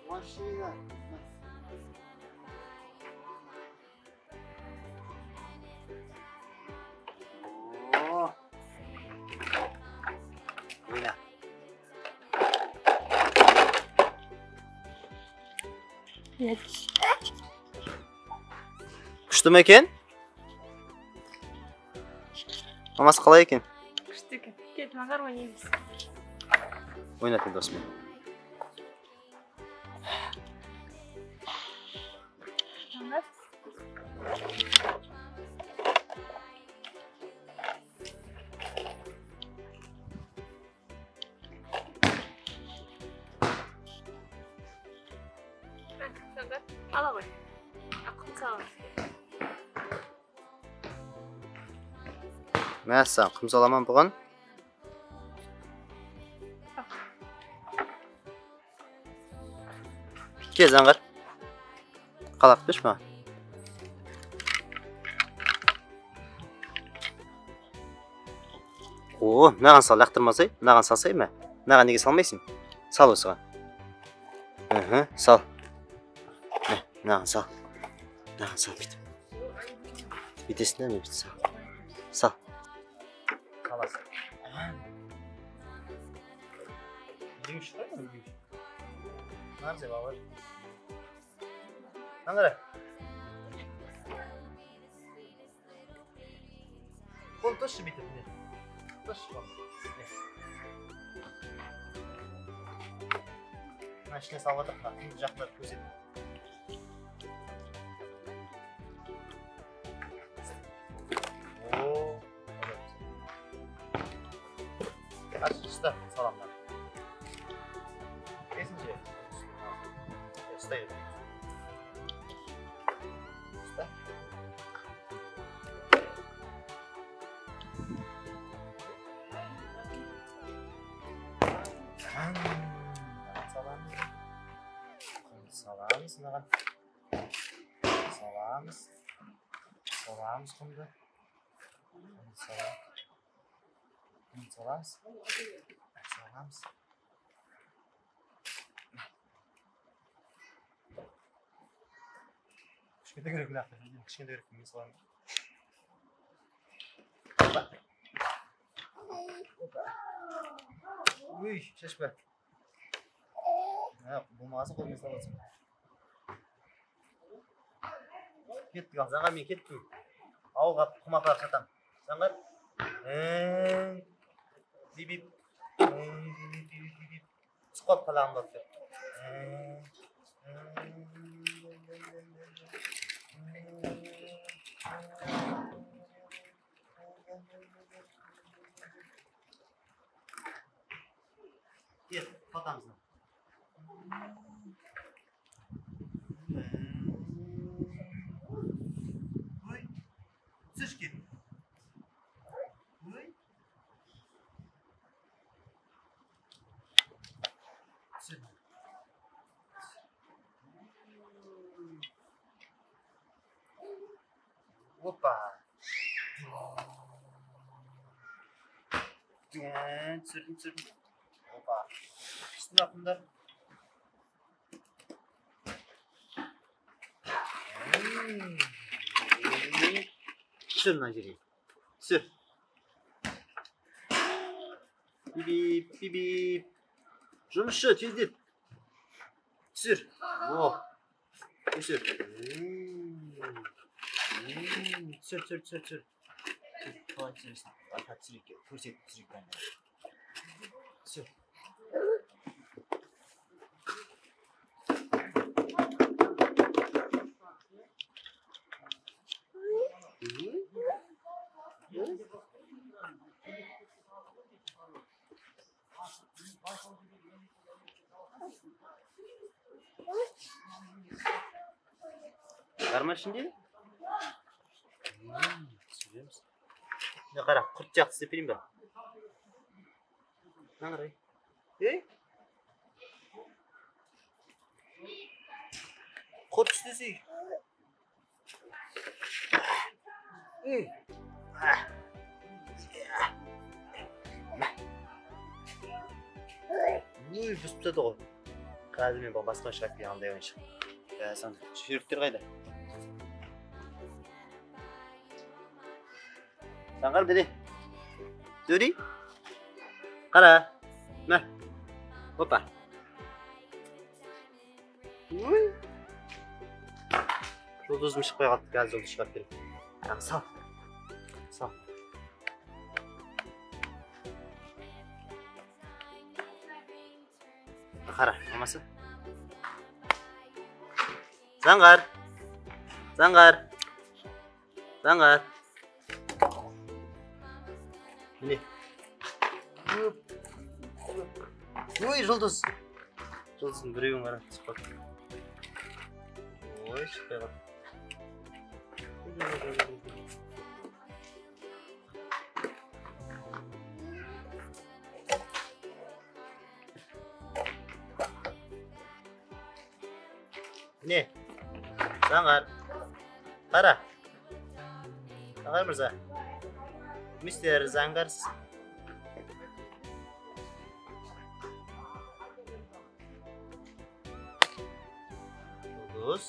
Машина. О. Oyna. Күштіме екен? Мамасы қалай екен? Күшті екен. Кет, мағар ойнаймыз. Ойнатын досым. Ала ғой. Ақын саламыз. Мәссаған, құм саламан бұған? Кез аңғар. Қалақ беш ма? О, маған сал, лақтырмасай, маған салсай ма? Маған неге салмайсың? Сал осыған. Сал. Маған сал. Маған сал бүйтіп. Бүйтесің әме бүйтіп сал. Сал. Қаласың. Үйің шықпай ма үйің? Нарзе бабар. Аңғара. Қол тұшы бүйтіп. Тұшы қол. Мына ішіне салып жатыр. Құмды жақындап көрсетіп. Açtı salamlar. Kesince. Stay. Stay. Salam sınavın. Salam kumda. Salam. Salamız. Kışkede görek mi yaptın? Kışkede görek mi? Salam. Uy, şaşma. Bu mağaza koymayı salasın. Kettik al, zağa men kettim. Ауға құмапар сатам. Саңғар? Бибип. Сұқат қалағым бапты. Кет, қалқамыздан. Сышки. Ой. Сын. Опа. Сырдым. Опа. Üstüne atımda. Sür Naceri. Sür. Bip bip bip. Жұмысшы тездет. Sür. Oh. Sür. Sür. Қалай түсіресің? Арқа түсірекке. Көрсет түсіректен. Sür. Karma şimdi? Sürüyoruz. Ne kadar kurt yaksı yapayım ben. Ne kadar? Kurt üstüsü. Ой, бұзып тастады ғой. Қазір мен басқа шығарып келген андай ойыншық. Сан, сүйріктер қайда? Саңғар беде. Сөри. Қара. Мә. Опа. Ой. Жұлдызым шықпай қалды. Қазір жұлдыз шығарып келем. Сал. Сал. Қара, болмаса. Заңғар. Заңғар. Заңғар. Міне. Ой, жұлдыз. Жұлдыздың біреуін қара. Шықпады. Ой, шықпай қалды. Ne? Zаңғар. Қара. Заңғар мырза. Мистер Заңғар. Жұлдыз.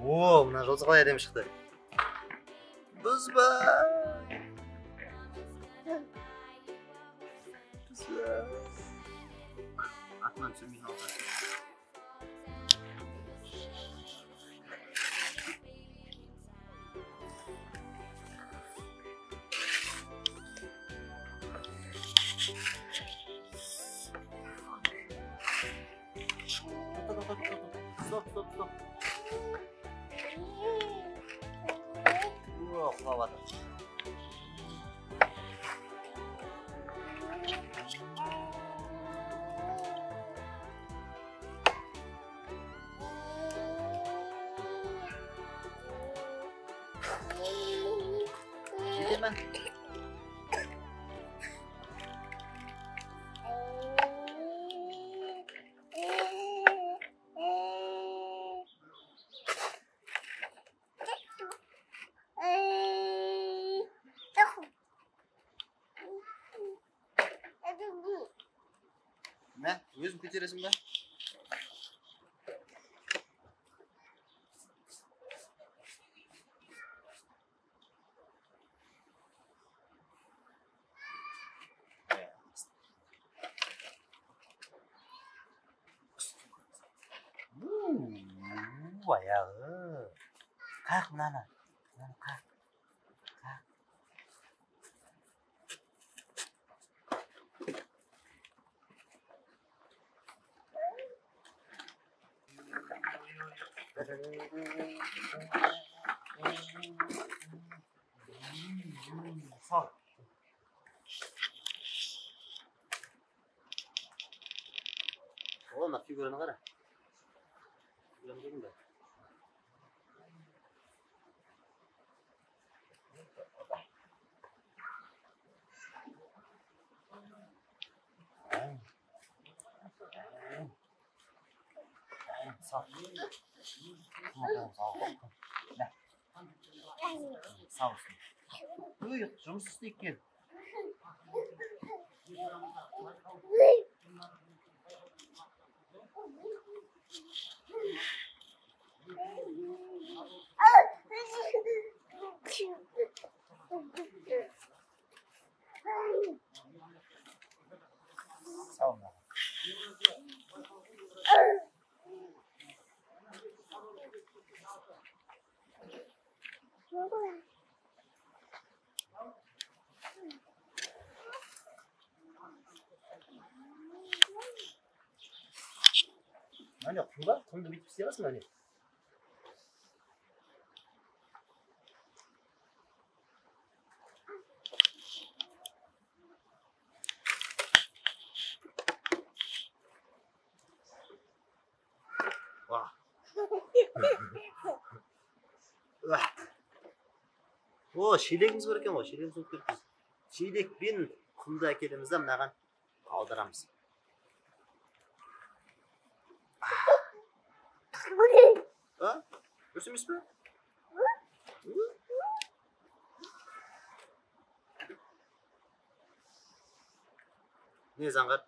О, мына жұлдыз қалай әдемі шықты. Бұзба. Атынан түсірмей қалды. Стоп. О, құлап жатыр. Кетемін. Мә, өзің көтересің бе? Аяғы. Қақ мынаны. Қақ. Sağ. Oğlum, figürünü qara. Figürünü görün de. Sağ. Sağ olsun. Buyur, жұмыс істейік кел. Sağ olun. Hani kumda bitip isteyemez mi hani? Vah. Vah. O şilekimiz var ekan, o şilekimiz olib ketdi. Şilekpен kumda әкелеміз да мынаған аударамыз. Dürüst емес pе? Не заңғар?